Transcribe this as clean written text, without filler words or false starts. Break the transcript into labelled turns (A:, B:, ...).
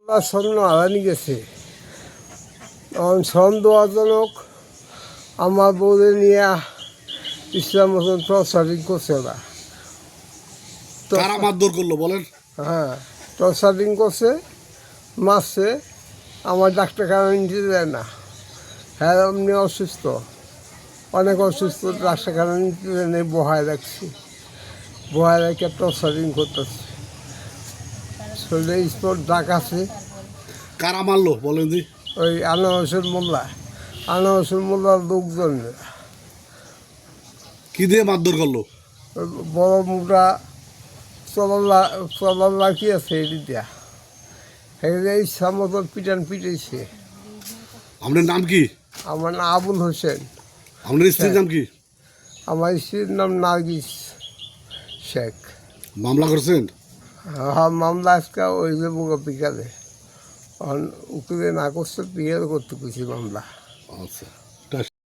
A: স্বর্ণ হারানি গেছে। তখন সন্দেহজনক আমার বউরে নিয়ে ইসলাম মতন টর্চারিং করছে ওরা।
B: কারা মারধর করলো বলেন?
A: হ্যাঁ, টর্চারিং করছে, মারছে। আমার ডাক্তারখানা নিতে দেয় না। হ্যাঁ, এমনি অসুস্থ, অনেক অসুস্থ, ডাক্তারখানা নিতে দেয় না, বহায় রাখছি। বহায় রেখে টর্চারিং করতেছে। শরীরে স্পট ডাক আছে।
B: কারা মারলো বলেন দি?
A: ওই আনোয়ার মোল্লা, আনোয়ার মোল্লার লোকজন।
B: কি দিয়ে মারধর করলো?
A: ওই বড় মুখটা চলার লাঠি আছে এটি দিয়া, এই মতন পিটান পিটাইছে।
B: আপনার নাম কি?
A: আমার নাম আবুল হোসেন।
B: আপনার স্ত্রীর নাম কি?
A: আমার স্ত্রীর নাম নার্গিস শেখ।
B: মামলা করছেন?
A: হ্যাঁ, মামলা আজকে ওই যে বুকে পিকালে উকিলে না করছে, পিকাল করতে খুশি মামলা।
B: আচ্ছা।